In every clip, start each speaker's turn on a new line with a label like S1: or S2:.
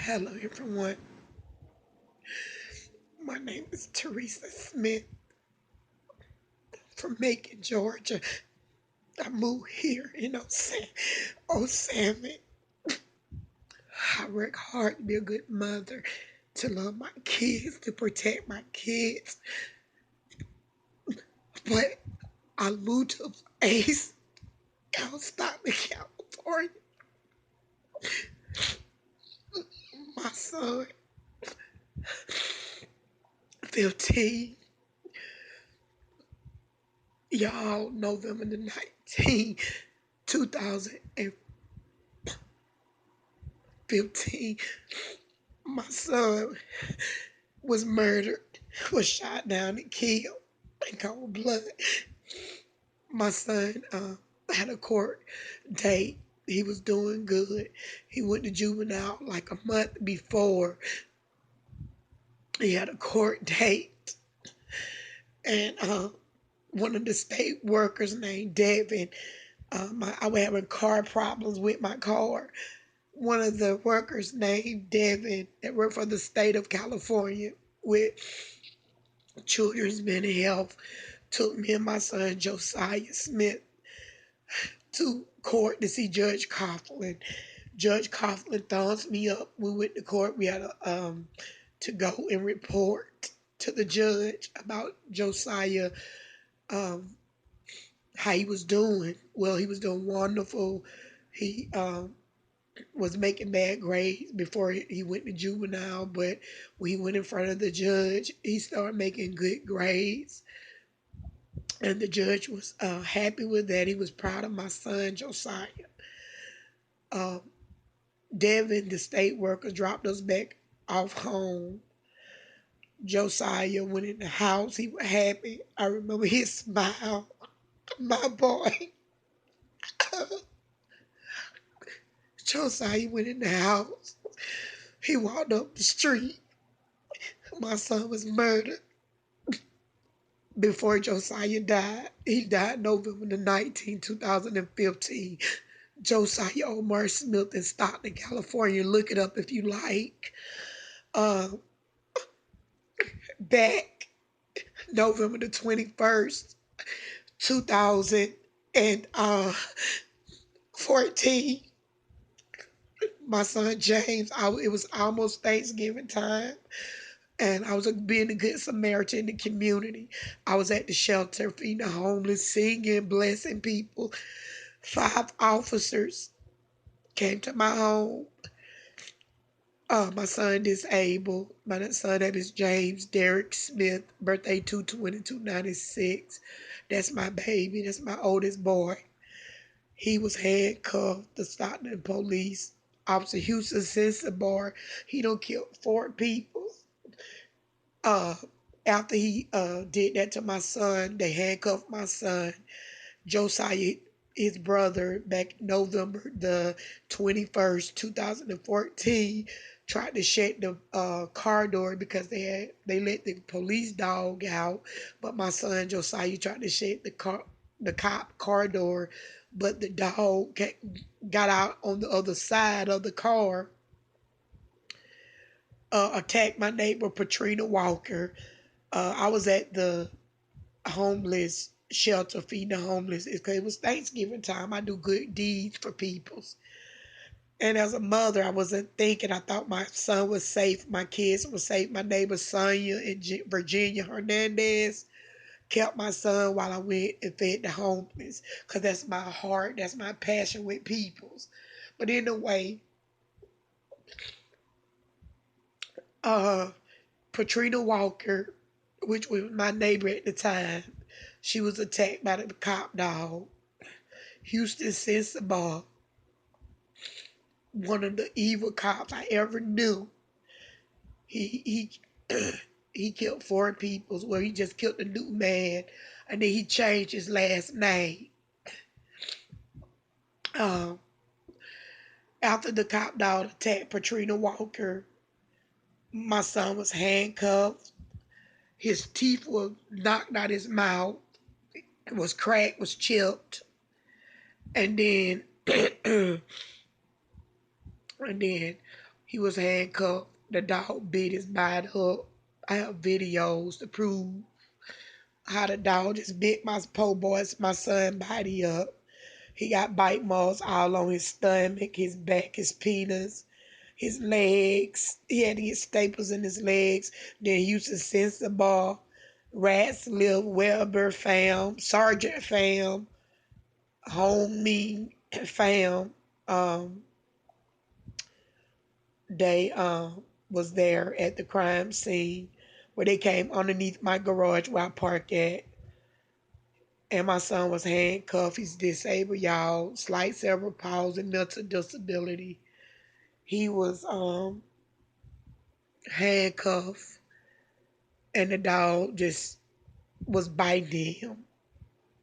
S1: Hello, everyone. My name is Teresa Smith from Macon, Georgia. I moved here in '07. I work hard to be a good mother, to love my kids, to protect my kids. But I moved to a place called Stockton, California. My son, 15, y'all, November the 19th, 2015, my son was murdered, was shot down and killed in cold blood. My son had a court date. He was doing good. He went to juvenile like a month before. He had a court date. And one of the state workers named Devin, I was having car problems with my car. One of the workers named Devin that worked for the state of California with children's mental health took me and my son Josiah Smith to court to see Judge Coughlin. Judge Coughlin thumbs me up. We went to court. We had to go and report to the judge about Josiah, how he was doing. Well, he was doing wonderful. He was making bad grades before he went to juvenile, but when he went in front of the judge, he started making good grades. And the judge was happy with that. He was proud of my son, Josiah. Devin, the state worker, dropped us back off home. Josiah went in the house. He was happy. I remember his smile. My boy. Josiah went in the house. He walked up the street. My son was murdered before Josiah died. He died November the 19th, 2015. Josiah Omar Smith in Stockton, California. Look it up if you like. Back November the 21st, 2014. My son James, it was almost Thanksgiving time, and I was being a good Samaritan in the community. I was at the shelter feeding the homeless, singing, blessing people. 5 officers came to my home. My son disabled. My son, that is James Derek Smith, birthday 2/22/96. That's my baby. That's my oldest boy. He was handcuffed. The Stockton police, Officer Houston Sensabar, he done killed 4 people. After he did that to my son, they handcuffed my son, Josiah, his brother, back November the 21st, 2014, tried to shut the car door because they let the police dog out, but my son Josiah tried to shut the cop car door, but the dog got out on the other side of the car, attacked my neighbor Patrina Walker. I was at the homeless shelter feeding the homeless. It was Thanksgiving time. I do good deeds for people. And as a mother, I wasn't thinking. I thought my son was safe. My kids were safe. My neighbor Sonia and Virginia Hernandez kept my son while I went and fed the homeless. Because that's my heart. That's my passion with peoples. But anyway, Patrina Walker, which was my neighbor at the time, she was attacked by the cop dog. Houston Sensabaugh, one of the evil cops I ever knew. He he killed 4 people. Well, he just killed a new man, and then he changed his last name. Um, After the cop dog attacked Patrina Walker, my son was handcuffed. His teeth were knocked out his mouth. It was cracked, was chipped, and then and then He was handcuffed. The dog bit his body up. I have videos to prove how the dog just bit my poor boy's, my son, body up. He got bite marks all on his stomach, his back, his penis, his legs. He had to get staples in his legs. Then he used a sensor bar, Rat's Lip, Weber fam, Sergeant fam, Homie fam. Um, they was there at the crime scene where they came underneath my garage where I park at. And my son was handcuffed. He's disabled, y'all. Slight cerebral palsy, mental disability. He was handcuffed, and the dog just was biting him.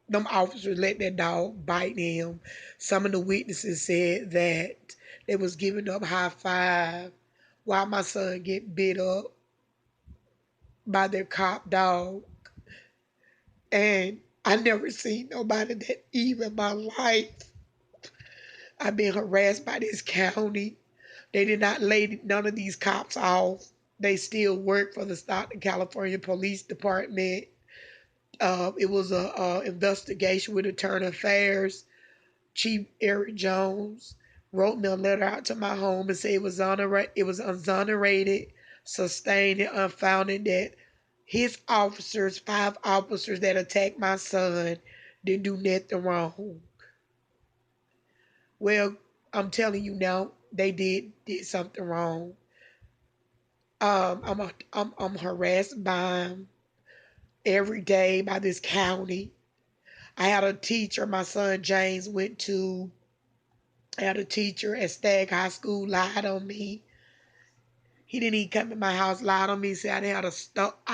S1: Them officers let that dog bite him. Some of the witnesses said that they was giving up high five while my son get bit up by their cop dog. And I never seen nobody that evil in my life. I've been harassed by this county. They did not lay none of these cops off. They still work for the Stockton California Police Department. It was a investigation with Internal Affairs. Chief Eric Jones wrote me a letter out to my home and said it was exonerated, sustained, and unfounded that his officers, 5 officers that attacked my son, didn't do nothing wrong. Well, I'm telling you now, they did something wrong. I'm harassed by them every day by this county. I had a teacher, my son James went to. I had a teacher at Stagg High School lied on me. He didn't even come to my house, lied on me, said I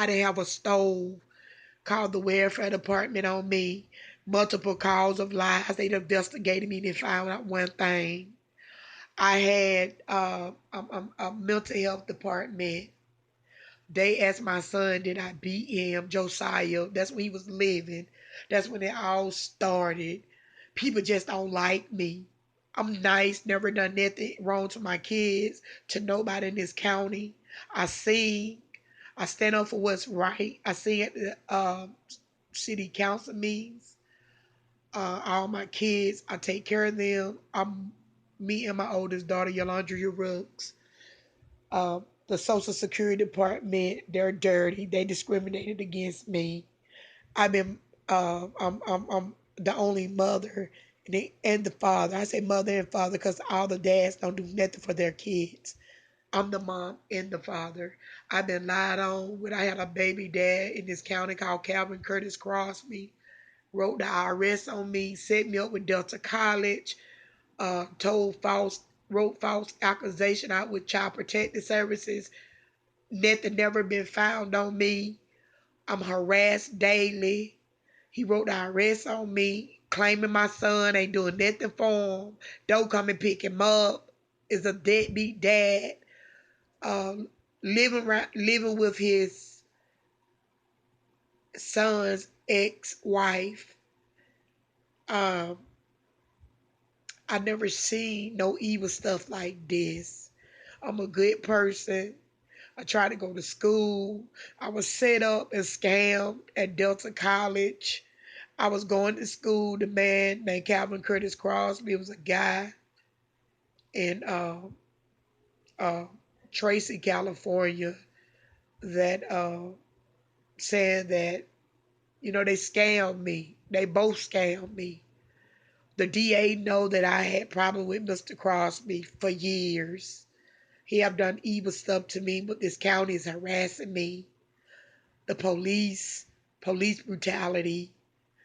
S1: didn't have a stove. Called the welfare department on me. Multiple calls of lies. They investigated me and found out one thing. I had a mental health department. They asked my son, did I beat him, Josiah? That's when he was living. That's when it all started. People just don't like me. I'm nice, never done nothing wrong to my kids, to nobody in this county. I sing. I stand up for what's right. I sing at the city council meetings. All my kids, I take care of them. Me and my oldest daughter, Yolanda Rooks. The Social Security Department, they're dirty. They discriminated against me. I've been, I'm the only mother and the father. I say mother and father because all the dads don't do nothing for their kids. I'm the mom and the father. I've been lied on when I had a baby dad in this county called Calvin Curtis Crosby. Wrote the IRS on me, set me up with Delta College, wrote false accusation out with Child Protective Services. Nothing never been found on me. I'm harassed daily. He wrote the arrest on me, claiming my son ain't doing nothing for him. Don't come and pick him up. Is a deadbeat dad. Um, living with his son's ex-wife. Um, I never seen no evil stuff like this. I'm a good person. I tried to go to school. I was set up and scammed at Delta College. I was going to school. The man named Calvin Curtis Crosby was a guy in uh, Tracy, California, that said that, they scammed me. They both scammed me. The DA know that I had problem with Mr. Crosby for years. He have done evil stuff to me, but this county is harassing me. The police brutality,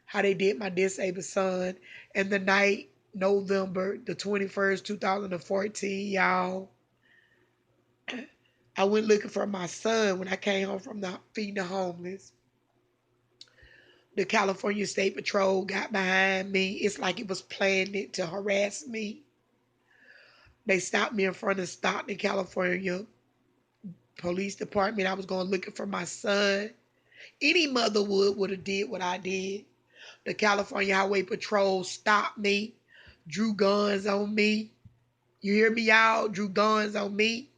S1: how they did my disabled son. And the night, November the 21st, 2014, y'all, I went looking for my son when I came home from the feeding the homeless. The California State Patrol got behind me. It's like it was planning to harass me. They stopped me in front of Stockton, California Police Department. I was going looking for my son. Any mother would have did what I did. The California Highway Patrol stopped me, drew guns on me. You hear me, y'all? Drew guns on me.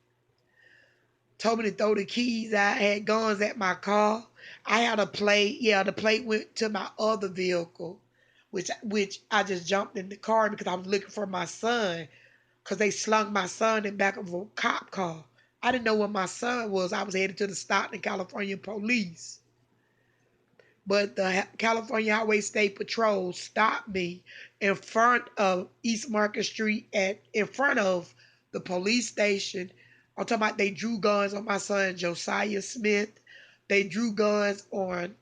S1: told me to throw the keys out, had guns at my car. I had a plate. Yeah, the plate went to my other vehicle, which I just jumped in the car because I was looking for my son, because they slung my son in back of a cop car. I didn't know where my son was. I was headed to the Stockton California police. But the California Highway State Patrol stopped me in front of East Market Street in front of the police station. I'm talking about they drew guns on my son Josiah Smith. They drew guns on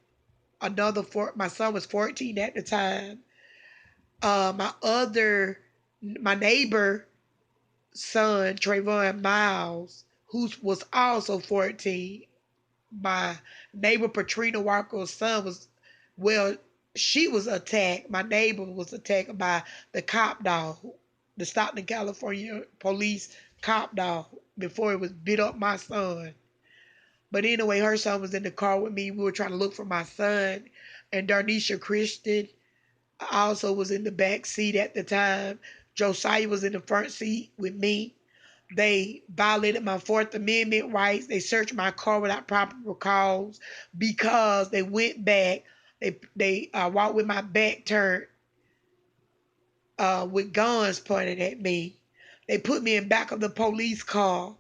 S1: my son was 14 at the time. My neighbor son, Trayvon Miles, who was also 14. My neighbor Patrina Walker's son well, she was attacked. My neighbor was attacked by the cop dog, the Stockton California police cop dog, before it was bit up my son. But anyway, her son was in the car with me. We were trying to look for my son. And Darnisha Christian also was in the back seat at the time. Josiah was in the front seat with me. They violated my Fourth Amendment rights. They searched my car without proper cause because they went back. They walked with my back turned, with guns pointed at me. They put me in back of the police car.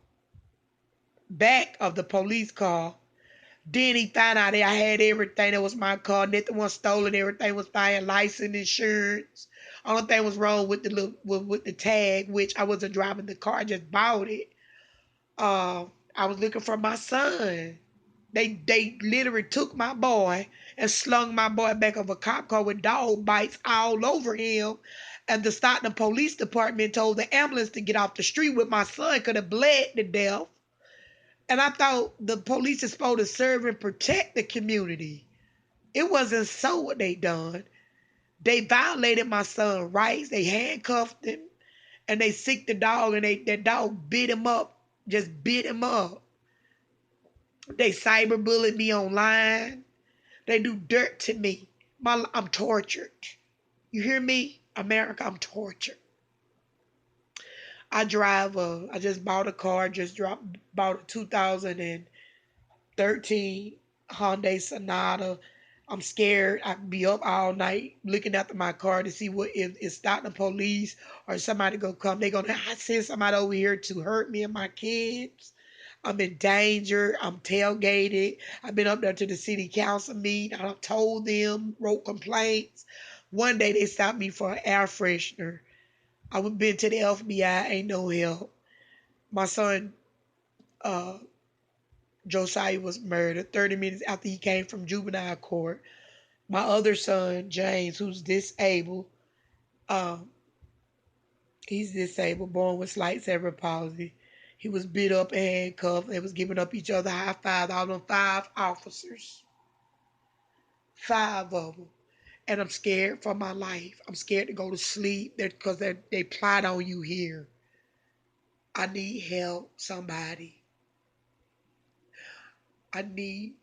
S1: Back of the police car. Then he found out that I had everything that was my car. Nothing was stolen. Everything was fine. License, insurance. Only thing was wrong with the tag, which I wasn't driving the car. I just bought it. I was looking for my son. They literally took my boy and slung my boy back of a cop car with dog bites all over him. And the Stockton Police Department told the ambulance to get off the street with my son, could have bled to death. And I thought the police is supposed to serve and protect the community. It wasn't so what they done. They violated my son's rights. They handcuffed him and they sicked the dog, and that dog bit him up. Just bit him up. They cyberbullied me online. They do dirt to me. I'm tortured. You hear me? America, I'm tortured. I just bought a car, bought a 2013 Hyundai Sonata. I'm scared. I can be up all night looking after my car to see what if stopping the police or somebody gonna come. They're gonna send somebody over here to hurt me and my kids. I'm in danger. I'm tailgated. I've been up there to the city council meeting. I've told them, wrote complaints. One day they stopped me for an air freshener. I've been to the FBI, ain't no help. My son, uh, Josiah, was murdered 30 minutes after he came from juvenile court. My other son, James, who's disabled, um, he's disabled, born with slight cerebral palsy. He was beat up and handcuffed. They was giving up each other high fives, all them 5 officers. 5 of them. And I'm scared for my life. I'm scared to go to sleep because they plot on you here. I need help, somebody. I need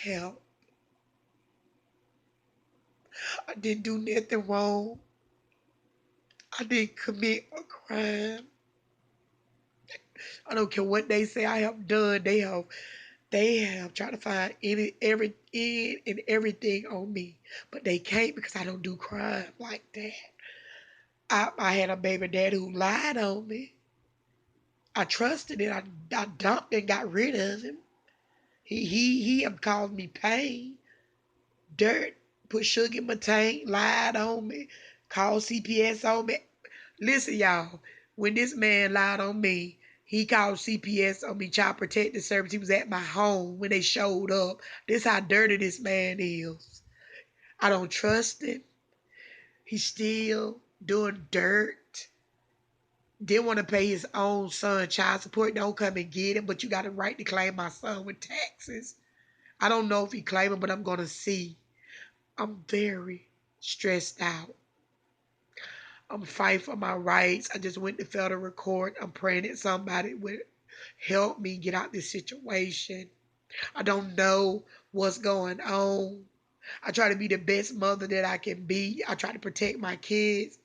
S1: help. I didn't do nothing wrong. I didn't commit a crime. I don't care what they say I have done. They have tried to find in and everything on me, but they can't because I don't do crime like that. I had a baby daddy who lied on me. I trusted it. I dumped and got rid of him. He caused me pain, dirt, put sugar in my tank, lied on me, called CPS on me. Listen, y'all, when this man lied on me, he called CPS on me, Child Protective Service. He was at my home when they showed up. This how dirty this man is. I don't trust him. He's still doing dirt. Didn't want to pay his own son child support. Don't come and get him, but you got a right to claim my son with taxes. I don't know if he claim him, but I'm going to see. I'm very stressed out. I'm fighting for my rights. I just went to federal court. I'm praying that somebody would help me get out this situation. I don't know what's going on. I try to be the best mother that I can be. I try to protect my kids.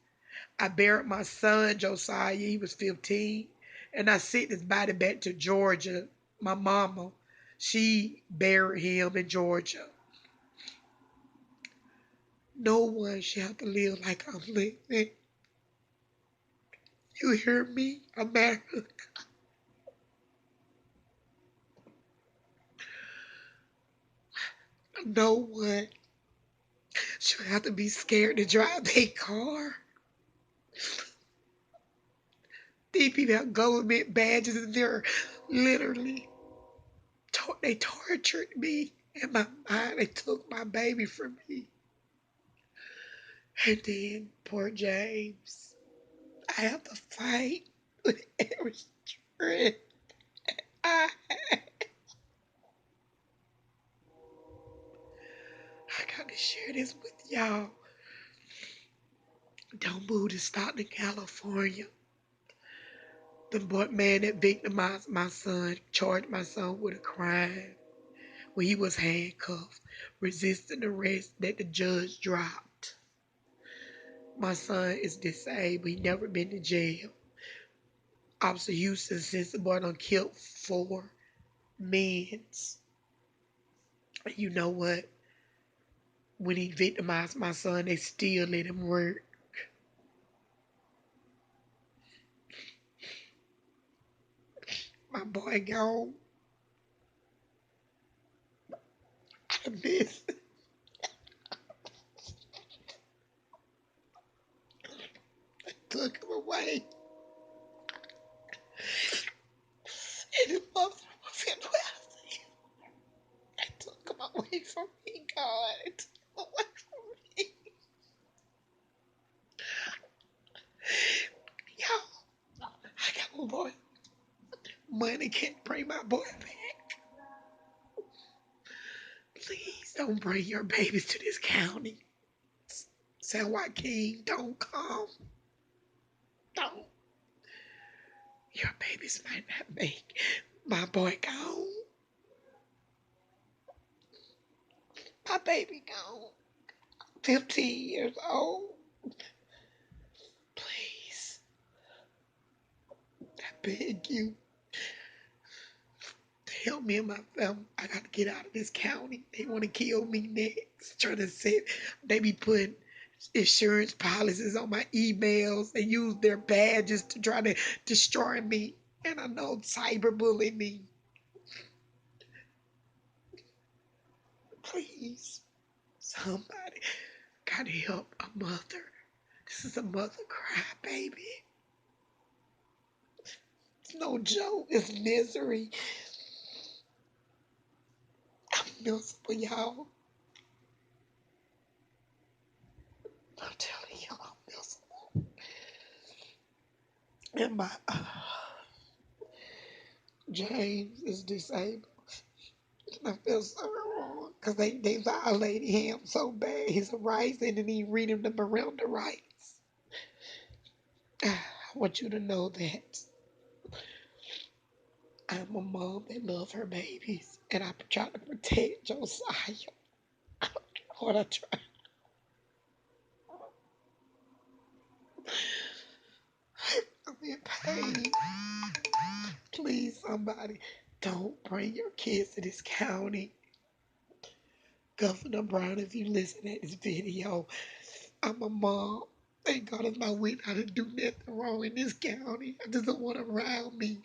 S1: I buried my son, Josiah. He was 15. And I sent his body back to Georgia My mama, she buried him in Georgia. No one should have to live like I'm living. You hear me, America? No one should have to be scared to drive their car. These people have government badges and they're literally, they tortured me in my mind. They took my baby from me. And then, poor James, I have to fight with every strength I have. I got to share this with y'all. Don't move to Stockton, California. The man that victimized my son charged my son with a crime when he was handcuffed, resisting arrest that the judge dropped. My son is disabled. He never been to jail. Officer Houston says the boy done killed 4 men. You know what? When he victimized my son, they still let him work. My boy gone. I miss. Took him away. And his mother was in the They took him away from me, God. They took him away from me. Yo, I got my boy. Money can't bring my boy back. Please don't bring your babies to this county. San Joaquin, don't come. Don't. Your babies might not make my boy gone. My baby gone. 15 years old. Please, I beg you. Help me and my family. I got to get out of this county. They want to kill me next. Trying to say they be putting insurance policies on my emails. They use their badges to try to destroy me. And I know cyberbullying me. Please, somebody gotta help a mother. This is a mother cry, baby. It's no joke. It's misery. I'm miserable, y'all. I'm telling y'all, I'm miserable. And my James is disabled. And I feel so wrong because they violated him so bad. His rights and then he read him the Miranda rights. I want you to know that I'm a mom that loves her babies and I try to protect Josiah. What I try. I'm in pain. Please, somebody, don't bring your kids to this county. Governor Brown, if you listen to this video, I'm a mom. Thank God it's my wit. I didn't do nothing wrong in this county. I just don't want to around me.